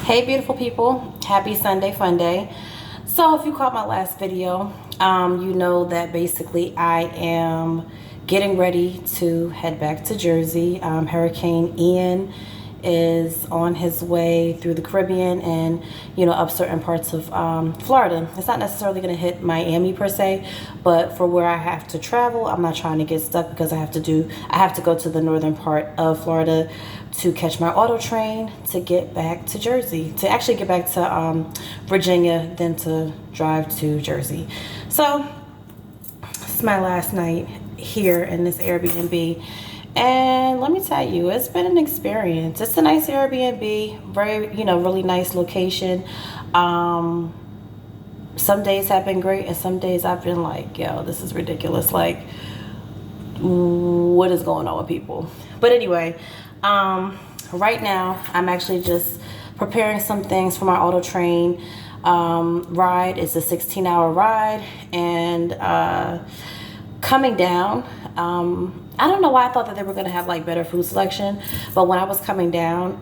Hey beautiful people, happy Sunday fun day. So if you caught my last video, you know that basically I am getting ready to head back to Jersey. Hurricane Ian is on his way through the Caribbean and up certain parts of Florida. It's not necessarily going to hit Miami per se, but for where I have to travel, I'm not trying to get stuck because I have to go to the northern part of Florida to catch my auto train to get back to Jersey, to actually get back to Virginia, then to drive to Jersey. So this is my last night here in this Airbnb. And let me tell you, it's been an experience. It's a nice Airbnb, very, really nice location. Some days have been great, and some days I've been like, yo, this is ridiculous. Like, what is going on with people? But anyway, right now I'm actually just preparing some things for my auto train ride. It's a 16-hour ride, and coming down, I don't know why I thought that they were going to have like better food selection, but when I was coming down,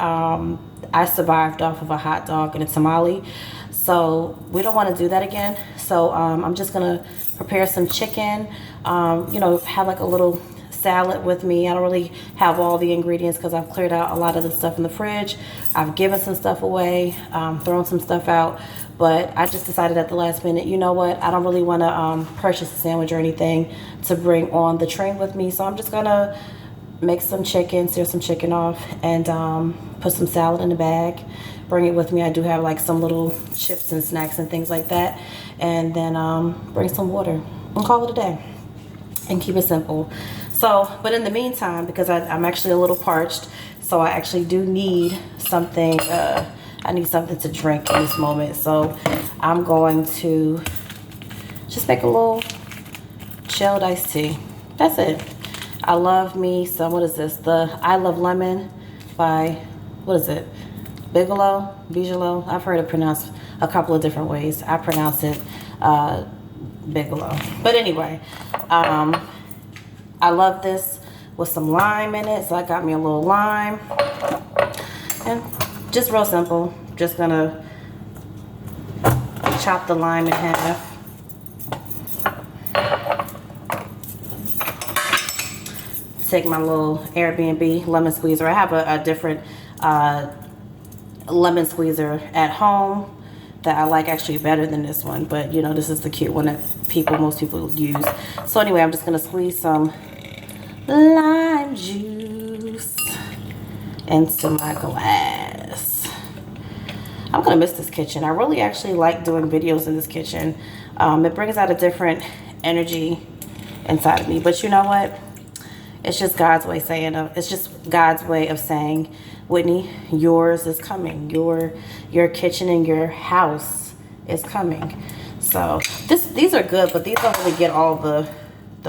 I survived off of a hot dog and a tamale. So we don't want to do that again. So I'm just going to prepare some chicken, have like a little salad with me. I don't really have all the ingredients because I've cleared out a lot of the stuff in the fridge. I've given some stuff away, thrown some stuff out. But I just decided at the last minute, you know what, I don't really want to purchase a sandwich or anything to bring on the train with me. So I'm just going to make some chicken, sear some chicken off, and put some salad in the bag, bring it with me. I do have like some little chips and snacks and things like that. And then bring some water and call it a day and keep it simple. So, but in the meantime, because I'm actually a little parched, so I actually do need something, I need something to drink in this moment. So I'm going to just make a little chilled iced tea. That's it. I love me some, what is this? The I Love Lemon by, what is it? Bigelow. I've heard it pronounced a couple of different ways. I pronounce it Bigelow. But anyway, I love this with some lime in it. So I got me a little lime. And just real simple. Just gonna chop the lime in half. Take my little Airbnb lemon squeezer. I have a different lemon squeezer at home that I like actually better than this one. But this is the cute one that most people use. So anyway, I'm just gonna squeeze some lime juice into my glass. I'm gonna miss this kitchen. I really actually like doing videos in this kitchen. It brings out a different energy inside of me. But you know what? It's just God's way of saying, Whitney, yours is coming. Your kitchen and your house is coming. So these are good, but these don't really get all the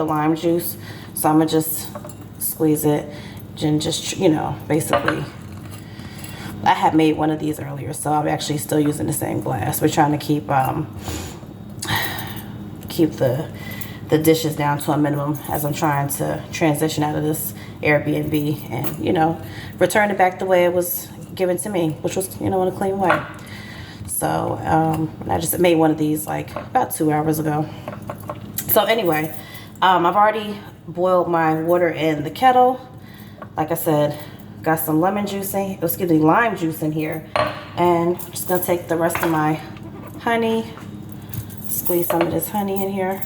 lime juice. So I'm gonna just squeeze it and just basically. I had made one of these earlier, so I'm actually still using the same glass. We're trying to keep the dishes down to a minimum as I'm trying to transition out of this Airbnb and return it back the way it was given to me, which was in a clean way. So I just made one of these like about 2 hours ago. So anyway, I've already boiled my water in the kettle. Like I said, got some lime juice in here, and I'm just gonna take the rest of my honey, squeeze some of this honey in here.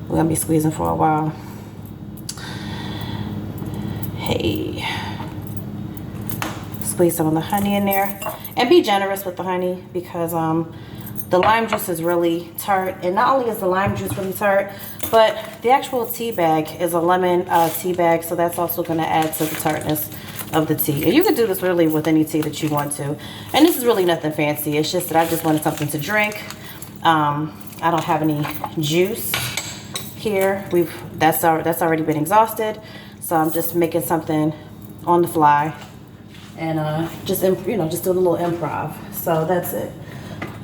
We're gonna be squeezing for a while. Hey, squeeze some of the honey in there, and be generous with the honey because the lime juice is really tart. And not only is the lime juice really tart, but the actual tea bag is a lemon tea bag, so that's also going to add to the tartness of the tea. And you can do this really with any tea that you want to. And this is really nothing fancy. It's just that I just wanted something to drink. I don't have any juice here. That's already been exhausted, so I'm just making something on the fly. And just doing a little improv. So that's it.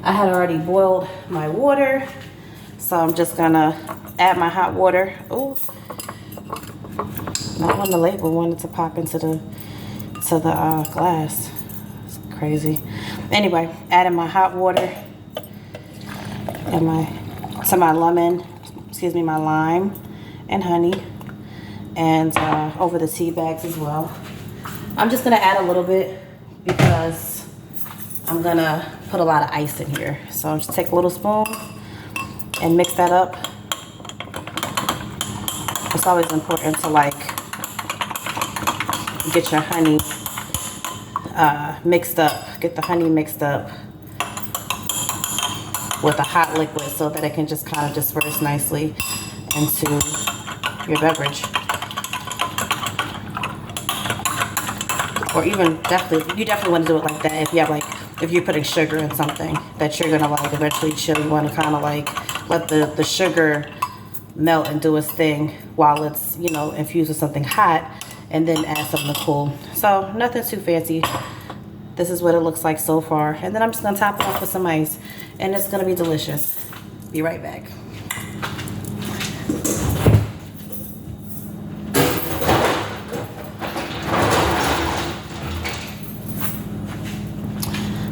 I had already boiled my water, So I'm just gonna add my hot water. Oh, not when the label wanted to pop into the glass. It's crazy. Anyway, adding my hot water and my lemon, excuse me, my lime and honey, and over the tea bags as well. I'm just gonna add a little bit because I'm gonna put a lot of ice in here. So just take a little spoon and mix that up. It's always important to like get your honey mixed up, get the honey mixed up with a hot liquid so that it can just kind of disperse nicely into your beverage. Or even you definitely want to do it like that if you have like, if you're putting sugar in something that you're gonna like eventually chill. You want to kind of like let the sugar melt and do its thing while it's, you know, infused with something hot, and then add something cool. So nothing too fancy. This is what it looks like so far, and then I'm just gonna top it off with some ice, and it's gonna be delicious. Be right back.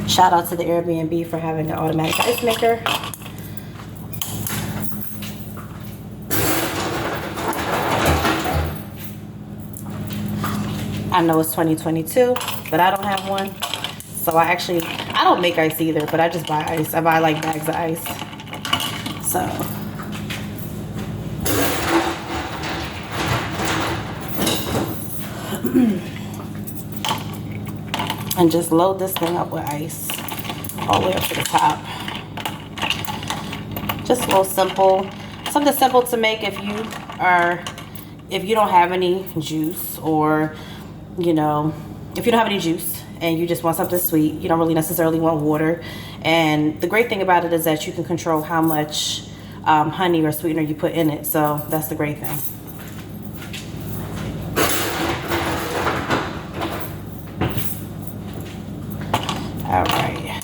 Shout out to the Airbnb for having an automatic ice maker. I know it's 2022, but I don't have one. So I don't make ice either, but I just buy ice. I buy like bags of ice. So. And just load this thing up with ice all the way up to the top. Just a little simple, something simple to make if you don't have any juice, or you know, if you don't have any juice and you just want something sweet, you don't really necessarily want water. And the great thing about it is that you can control how much honey or sweetener you put in it. So that's the great thing. All right.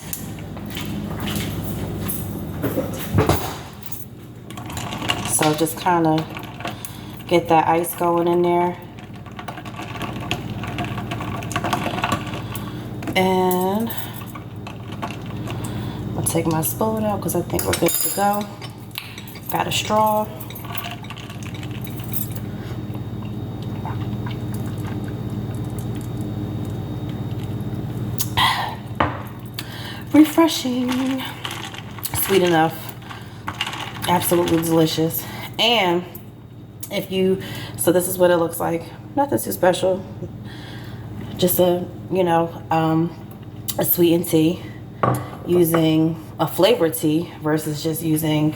So just kind of get that ice going in there. And I'll take my spoon out because I think we're good to go. Got a straw. Refreshing. Sweet enough. Absolutely delicious. And if you, so this is what it looks like. Nothing too special. Just a, you know, a sweetened tea, using a flavored tea versus just using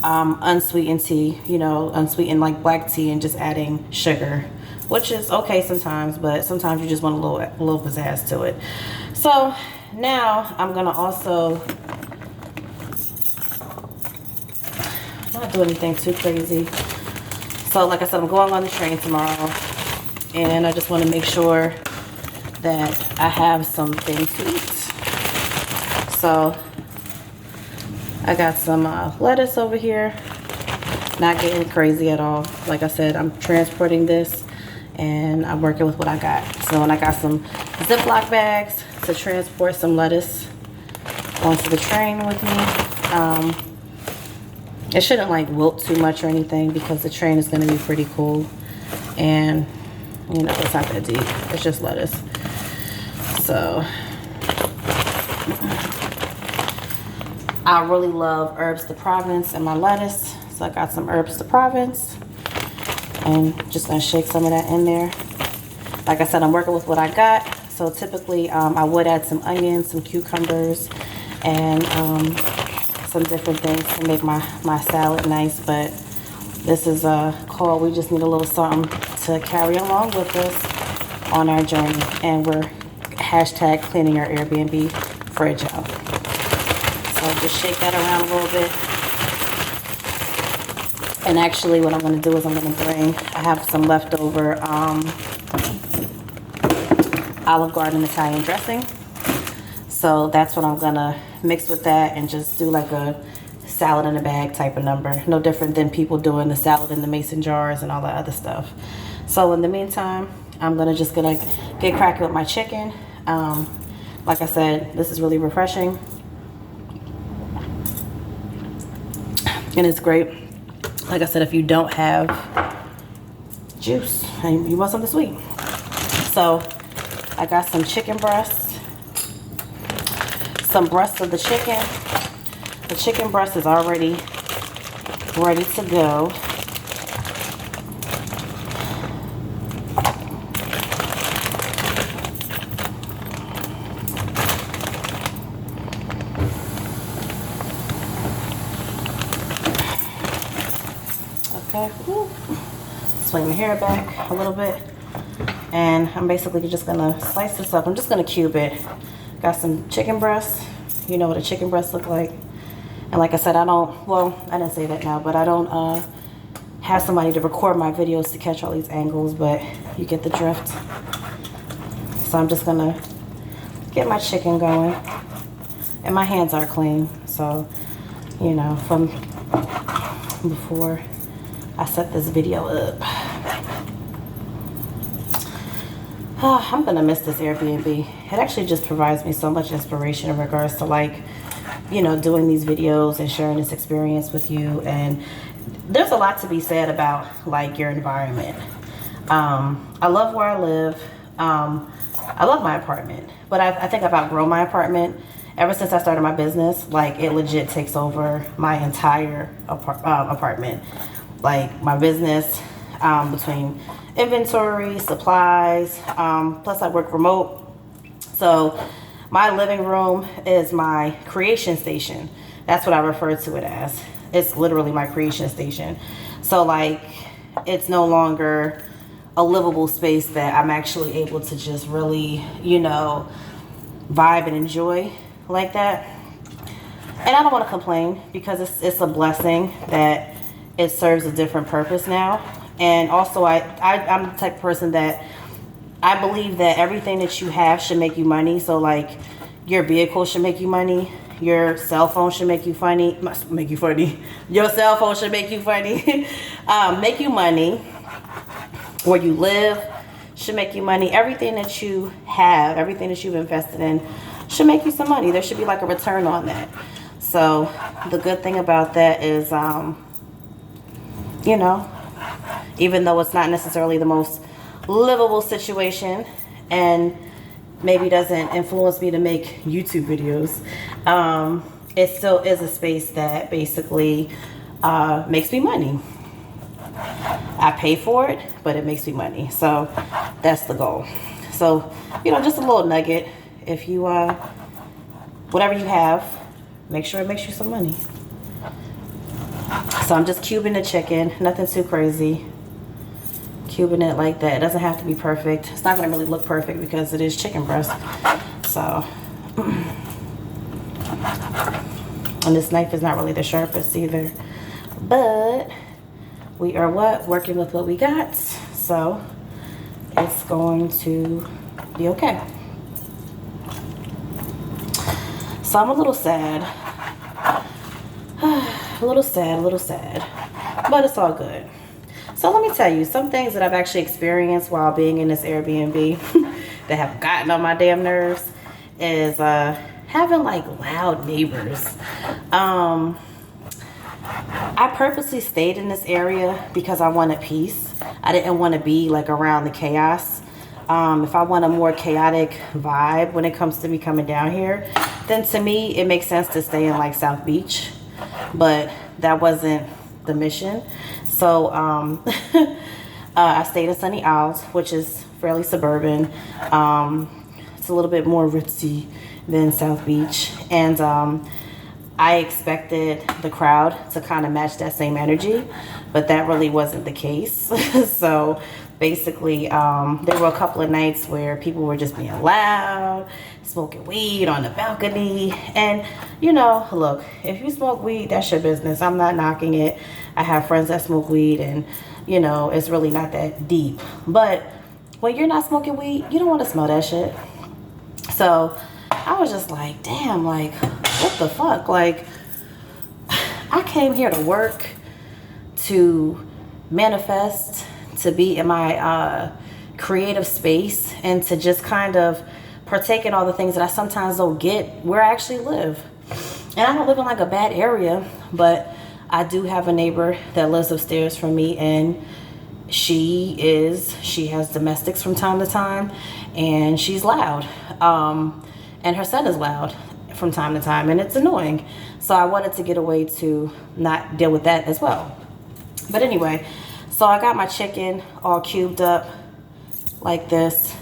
unsweetened tea, you know, unsweetened like black tea, and just adding sugar, which is okay sometimes, but sometimes you just want a little pizzazz to it. So now I'm gonna also not do anything too crazy. So like I said, I'm going on the train tomorrow, and I just want to make sure that I have something to eat. So I got some lettuce over here. Not getting crazy at all. Like I said, I'm transporting this and I'm working with what I got. So, and I got some Ziploc bags to transport some lettuce onto the train with me. It shouldn't like wilt too much or anything because the train is going to be pretty cool, and you know, it's not that deep. It's just lettuce. So I really love herbs de Provence in my lettuce. So I got some herbs de Provence, and just gonna shake some of that in there. Like I said, I'm working with what I got. So typically I would add some onions, some cucumbers, and some different things to make my salad nice. But this is called, we just need a little something to carry along with us on our journey. And we're hashtag cleaning our Airbnb fridge out. So just shake that around a little bit. And actually what I'm going to do is I have some leftover Olive Garden Italian dressing. So that's what I'm going to mix with that and just do like a salad in a bag type of number. No different than people doing the salad in the mason jars and all that other stuff. So in the meantime, I'm just gonna get cracking with my chicken. Like I said, this is really refreshing. And it's great. Like I said, if you don't have juice and you want something sweet. So I got some chicken breasts. Some breasts of the chicken. The chicken breast is already ready to go. Okay, swing my hair back a little bit, and I'm basically just gonna slice this up. I'm just gonna cube it. Got some chicken breasts. You know what a chicken breast look like. And like I said, I didn't say that now, but I don't have somebody to record my videos to catch all these angles, but you get the drift. So I'm just gonna get my chicken going. And my hands are clean, so, you know, from before I set this video up. Oh, I'm gonna miss this Airbnb. It actually just provides me so much inspiration in regards to, like, you know, doing these videos and sharing this experience with you. And there's a lot to be said about, like, your environment. I love where I live. I love my apartment, but I think I've outgrown my apartment. Ever since I started my business, like, it legit takes over my entire apartment. Like, my business, between inventory, supplies, plus I work remote. So my living room is my creation station. That's what I refer to it as. It's literally my creation station. So, like, it's no longer a livable space that I'm actually able to just really, you know, vibe and enjoy like that. And I don't want to complain, because it's a blessing that it serves a different purpose now. And also, I'm the type of person that I believe that everything that you have should make you money. So, like, your vehicle should make you money. Your cell phone should make you funny. Your cell phone should make you funny. Make you money. Where you live should make you money. Everything that you have, everything that you've invested in should make you some money. There should be, like, a return on that. So the good thing about that is, you know, even though it's not necessarily the most livable situation and maybe doesn't influence me to make YouTube videos, it still is a space that basically makes me money. I pay for it, but it makes me money. So that's the goal. So, you know, just a little nugget. If you, whatever you have, make sure it makes you some money. So I'm just cubing the chicken, nothing too crazy. Cubing it like that. It doesn't have to be perfect. It's not gonna really look perfect because it is chicken breast. So, and this knife is not really the sharpest either. But we are working with what we got. So it's going to be okay. So I'm a little sad. A little sad, but it's all good. So let me tell you, some things that I've actually experienced while being in this Airbnb that have gotten on my damn nerves is having, like, loud neighbors. I purposely stayed in this area because I wanted peace. I didn't want to be, like, around the chaos. If I want a more chaotic vibe when it comes to me coming down here, then to me it makes sense to stay in, like, South Beach. But that wasn't the mission. So I stayed in Sunny Isles, which is fairly suburban. It's a little bit more ritzy than South Beach. And I expected the crowd to kind of match that same energy, but that really wasn't the case. So basically, there were a couple of nights where people were just being loud, smoking weed on the balcony. And, you know, look, if you smoke weed, that's your business. I'm not knocking it. I have friends that smoke weed, and, you know, it's really not that deep. But when you're not smoking weed, you don't want to smell that shit. So I was just like, damn, like, what the fuck? Like, I came here to work, to manifest, to be in my creative space, and to just kind of partake in all the things that I sometimes don't get where I actually live. And I don't live in like a bad area, but I do have a neighbor that lives upstairs from me, and she has domestics from time to time, and she's loud. And her son is loud from time to time, and it's annoying. So I wanted to get away to not deal with that as well. But anyway, so I got my chicken all cubed up like this,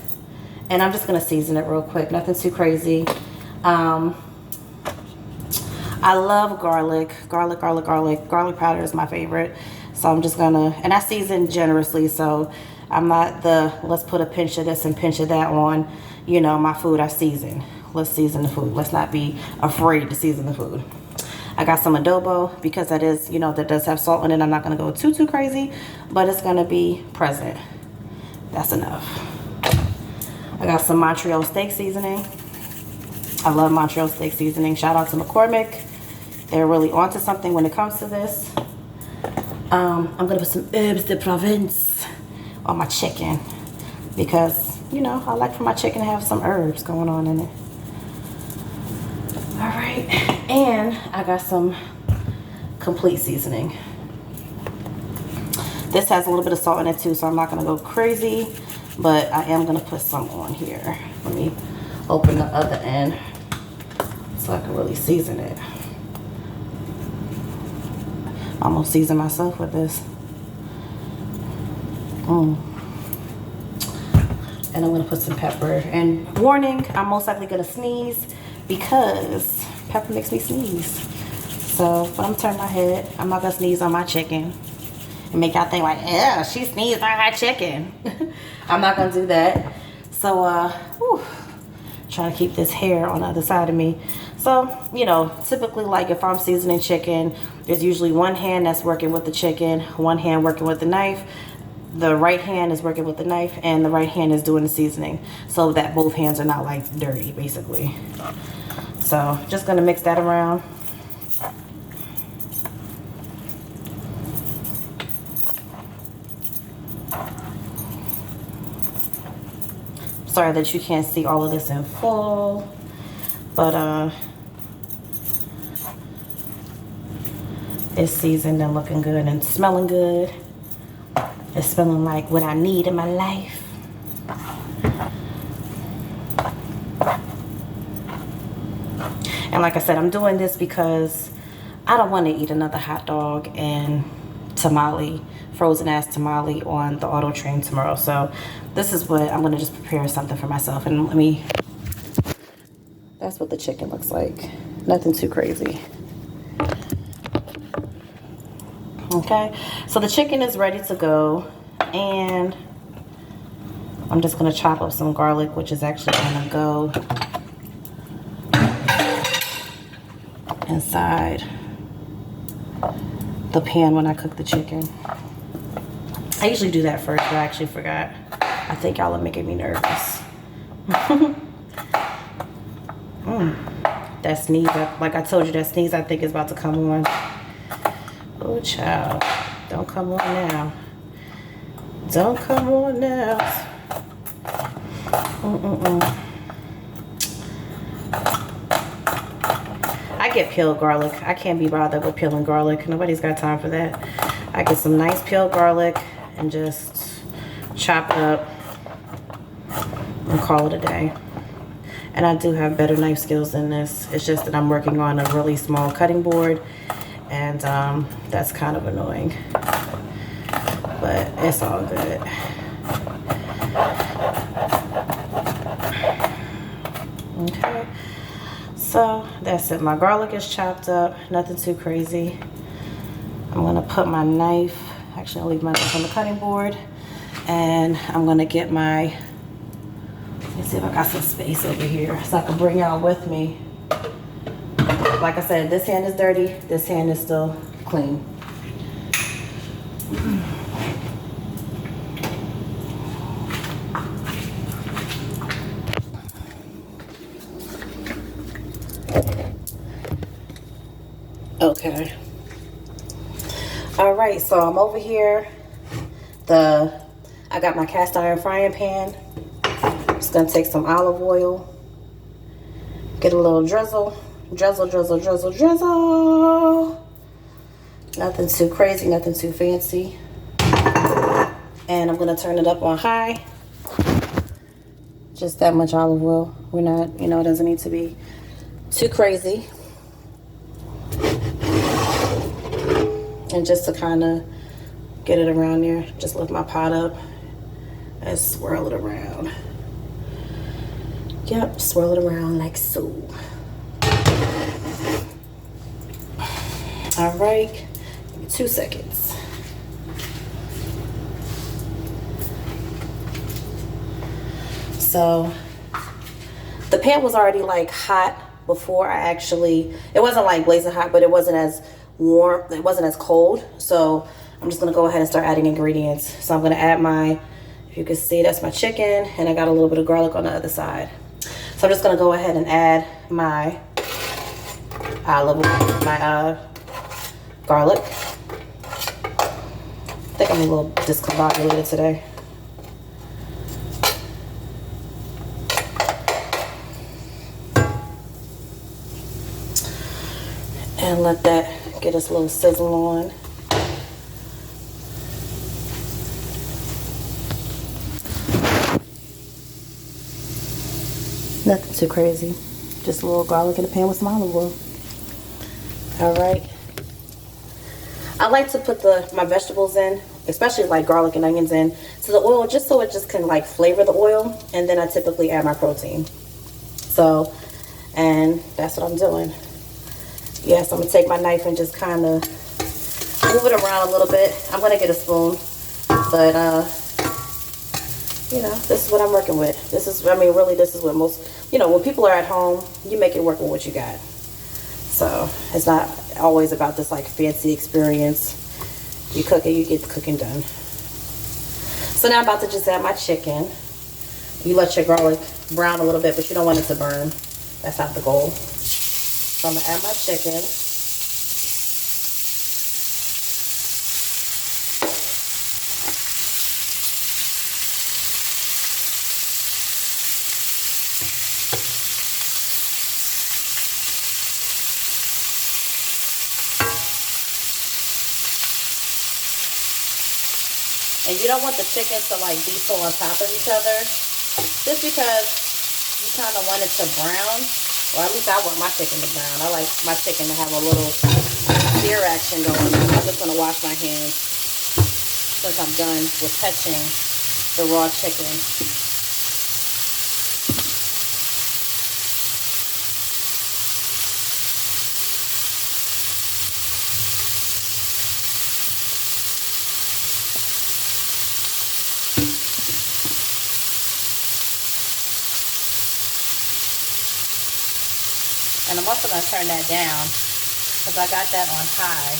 and I'm just gonna season it real quick, nothing too crazy. I love garlic powder is my favorite. So I'm just gonna, and I season generously, so I'm not the let's put a pinch of this and pinch of that on, you know, my food. I season. Let's season the food. Let's not be afraid to season the food. I got some adobo because that is, you know, that does have salt in it. I'm not gonna go too crazy, but it's gonna be present. That's enough. I got some Montreal steak seasoning. I love Montreal steak seasoning. Shout out to McCormick. They're really onto something when it comes to this. I'm gonna put some herbes de Provence on my chicken because, you know, I like for my chicken to have some herbs going on in it. All right, and I got some complete seasoning. This has a little bit of salt in it too, so I'm not gonna go crazy, but I am gonna put some on here. Let me open the other end so I can really season it. I'm gonna season myself with this. And I'm gonna put some pepper. And warning, I'm most likely gonna sneeze because pepper makes me sneeze. So, but I'm turning my head. I'm not gonna sneeze on my chicken and make y'all think like, yeah, she sneezed on her chicken. I'm not gonna do that. So, trying to keep this hair on the other side of me. So, you know, typically, like if I'm seasoning chicken, there's usually one hand that's working with the chicken, one hand working with the knife. The right hand is working with the knife, and the right hand is doing the seasoning, so that both hands are not like dirty, basically. So, just gonna mix that around. Sorry that you can't see all of this in full, but it's seasoned and looking good and smelling good. It's smelling like what I need in my life. And like I said, I'm doing this because I don't want to eat another hot dog and tamale, frozen ass tamale on the auto train tomorrow. So this is what I'm going to just prepare something for myself. And that's what the chicken looks like. Nothing too crazy. Okay, so the chicken is ready to go, and I'm just gonna chop up some garlic, which is actually gonna go inside the pan when I cook the chicken. I usually do that first, but I actually forgot. I think y'all are making me nervous. That sneeze, like I told you, that sneeze I think is about to come on. Oh, child. Don't come on now. Don't come on now. I get peeled garlic. I can't be bothered with peeling garlic. Nobody's got time for that. I get some nice peeled garlic and just chop it up and call it a day. And I do have better knife skills than this. It's just that I'm working on a really small cutting board, and that's kind of annoying, but it's all good. Okay, so that's it. My garlic is chopped up, nothing too crazy. I'm gonna put my knife, actually I'll leave my knife on the cutting board, and I'm gonna get my, let's see if I got some space over here so I can bring y'all with me. Like I said, this hand is dirty, this hand is still clean. Okay. All right, so I'm over here. I got my cast iron frying pan. Just gonna take some olive oil, get a little drizzle, drizzle, drizzle, drizzle, drizzle. Nothing too crazy, nothing too fancy. And I'm gonna turn it up on high. Just that much olive oil. We're not, it doesn't need to be too crazy. And just to kind of get it around there, just lift my pot up and swirl it around. Yep, swirl it around like so. All right, give me 2 seconds. So the pan was already like hot before it wasn't like blazing hot, but it wasn't as warm, it wasn't as cold. So I'm just gonna go ahead and start adding ingredients. So I'm gonna add if you can see, that's my chicken, and I got a little bit of garlic on the other side. So I'm just gonna go ahead and add my garlic. I think I'm a little discombobulated today. And let that get us a little sizzle on. Nothing too crazy. Just a little garlic in the pan with some olive oil. All right. I like to put my vegetables in, especially like garlic and onions in, to the oil, just so it just can like flavor the oil. And then I typically add my protein. So, and that's what I'm doing. Yes, I'm gonna take my knife and just kind of move it around a little bit. I'm gonna get a spoon, but this is what I'm working with. This is what most, when people are at home, you make it work with what you got. So it's not always about this like fancy experience. You cook it, you get the cooking done. So now I'm about to just add my chicken. You let your garlic brown a little bit, but you don't want it to burn. That's not the goal. So I'm gonna add my chicken. And you don't want the chicken to like be so on top of each other, just because you kind of want it to brown. Or at least I want my chicken to brown. I like my chicken to have a little sear action going on. I'm just going to wash my hands since I'm done with touching the raw chicken. And I'm also going to turn that down because I got that on high,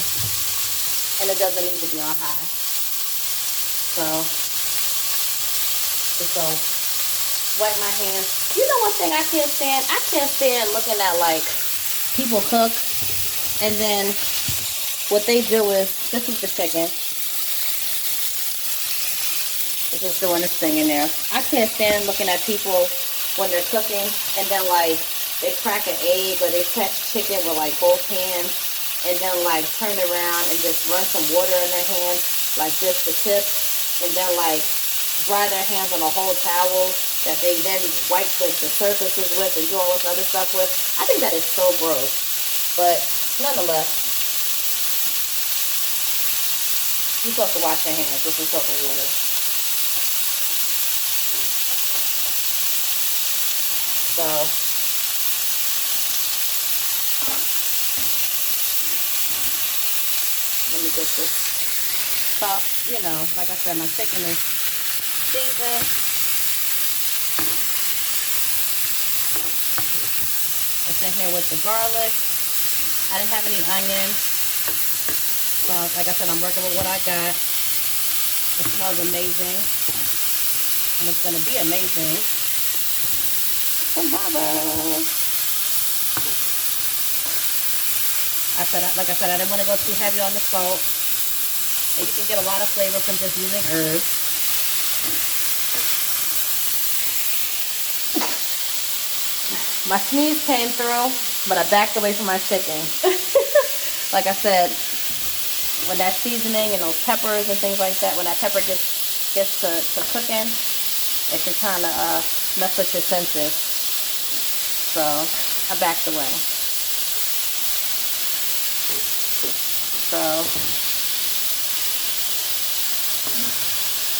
and it doesn't need to be on high. So, just so wipe my hands. You know one thing I can't stand? I can't stand looking at like people cook, and then what they do is, this is the chicken. It's just doing this thing in there. I can't stand looking at people when they're cooking, and then like, they crack an egg or they touch chicken with like both hands and then like turn around and just run some water in their hands like this, the tip, and then like dry their hands on a whole towel that they then wipe the surfaces with and do all this other stuff with. I think that is so gross. But nonetheless, you're supposed to wash your hands with some soap and water. So let me get this. So, like I said, my chicken is seasoned. It's in here with the garlic. I didn't have any onions. So, like I said, I'm working with what I got. It smells amazing. And it's going to be amazing tomorrow. Like I said, I didn't want to go too heavy on the salt. And you can get a lot of flavor from just using herbs. My sneeze came through, but I backed away from my chicken. Like I said, when that seasoning and those peppers and things like that, when that pepper gets to cooking, it can kind of mess with your senses. So I backed away. So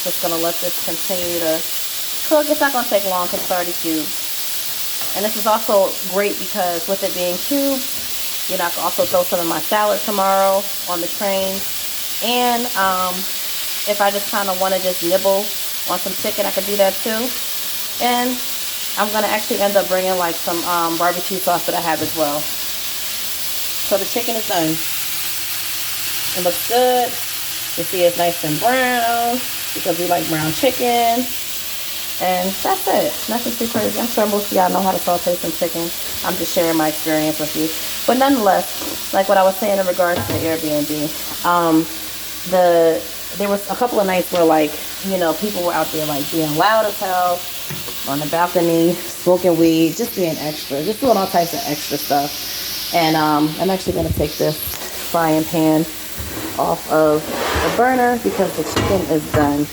just gonna let this continue to cook. It's not gonna take long because it's already cubed. And this is also great because with it being cubed, you know, I can also throw some of my salad tomorrow on the train. And if I just kind of want to just nibble on some chicken, I could do that too. And I'm gonna actually end up bringing like some barbecue sauce that I have as well. So the chicken is done. It looks good. You see it's nice and brown because we like brown chicken. And that's it. Nothing too crazy. I'm sure most of y'all know how to saute some chicken. I'm just sharing my experience with you. But nonetheless, like what I was saying in regards to the Airbnb, there was a couple of nights where, like, you know, people were out there like being loud as hell on the balcony, smoking weed, just being extra, just doing all types of extra stuff. And I'm actually gonna take this frying pan off of the burner because the chicken is done.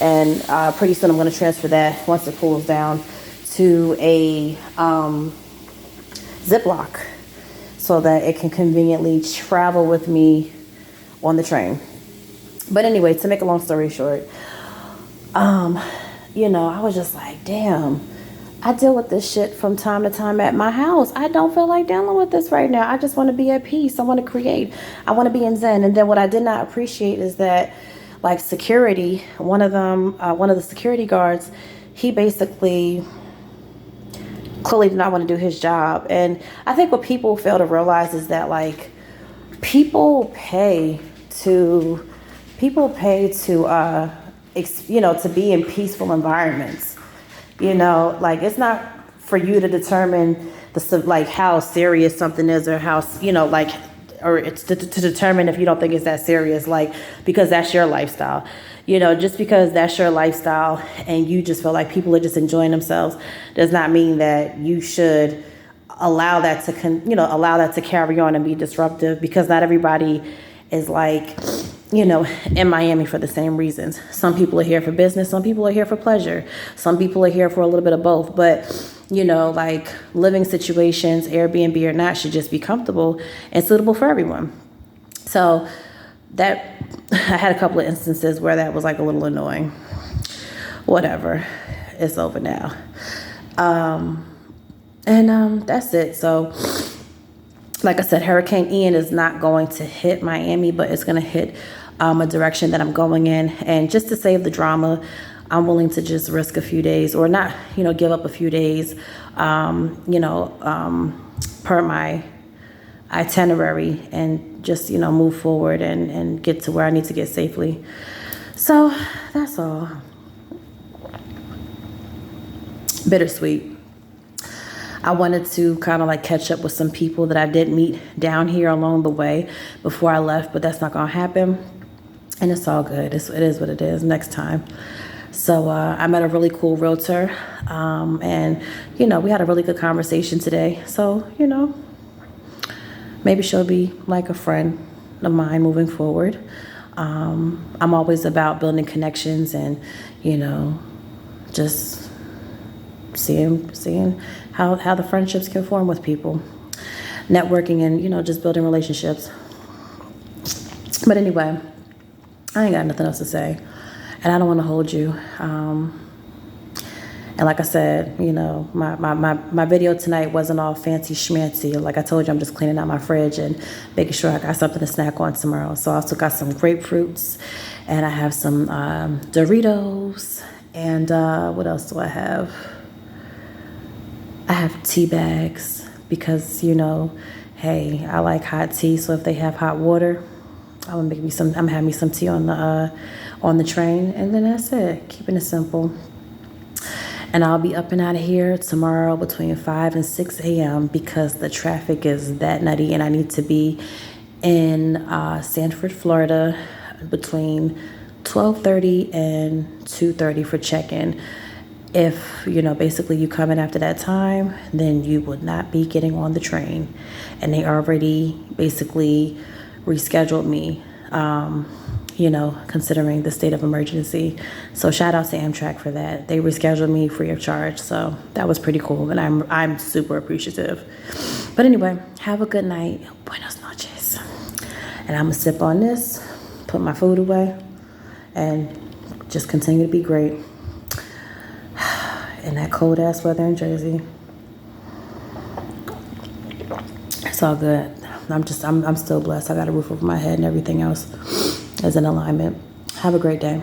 And pretty soon I'm going to transfer that, once it cools down, to a Ziploc so that it can conveniently travel with me on the train. But anyway, to make a long story short, you know, I was just like, damn, I deal with this shit from time to time at my house. I don't feel like dealing with this right now. I just want to be at peace. I want to create. I want to be in Zen. And then what I did not appreciate is that, like, security, one of the security guards, he basically clearly did not want to do his job. And I think what people fail to realize is that, like, people pay to you know, to be in peaceful environments. You know, like, it's not for you to determine like how serious something is, or how, you know, like, or it's to determine if you don't think it's that serious, like, because that's your lifestyle. You know, just because that's your lifestyle and you just feel like people are just enjoying themselves does not mean that you should allow that to carry on and be disruptive, because not everybody is like, you know, in Miami for the same reasons. Some people are here for business. Some people are here for pleasure. Some people are here for a little bit of both. But, you know, like, living situations, Airbnb or not, should just be comfortable and suitable for everyone. So that, I had a couple of instances where that was like a little annoying. Whatever, it's over now. That's it. So, like I said, Hurricane Ian is not going to hit Miami, but it's going to hit a direction that I'm going in. And just to save the drama, I'm willing to just risk a few days, or not, you know, give up a few days, per my itinerary, and just, you know, move forward and get to where I need to get safely. So that's all. Bittersweet. I wanted to kind of like catch up with some people that I did meet down here along the way before I left, but that's not going to happen. And it's all good. It is what it is. Next time. So I met a really cool realtor, and, you know, we had a really good conversation today. So, you know, maybe she'll be like a friend of mine moving forward. I'm always about building connections and, you know, just seeing how the friendships can form with people, networking, and, you know, just building relationships. But anyway, I ain't got nothing else to say, and I don't want to hold you. And like I said, you know, my video tonight wasn't all fancy schmancy. Like I told you, I'm just cleaning out my fridge and making sure I got something to snack on tomorrow. So I also got some grapefruits, and I have some Doritos, and what else do I have? I have tea bags because, you know, hey, I like hot tea. So if they have hot water, I'm gonna have me some tea on the train, and then that's it. Keeping it simple. And I'll be up and out of here tomorrow between 5 and 6 a.m. because the traffic is that nutty, and I need to be in Sanford, Florida, between 12:30 and 2:30 for check-in. If, basically you come in after that time, then you would not be getting on the train. And they already basically rescheduled me, considering the state of emergency. So shout out to Amtrak for that. They rescheduled me free of charge. So that was pretty cool. And I'm super appreciative. But anyway, have a good night. Buenos noches. And I'm going to sip on this, put my food away, and just continue to be great in that cold ass weather in Jersey. It's all good. I'm still blessed. I got a roof over my head and everything else is in alignment. Have a great day.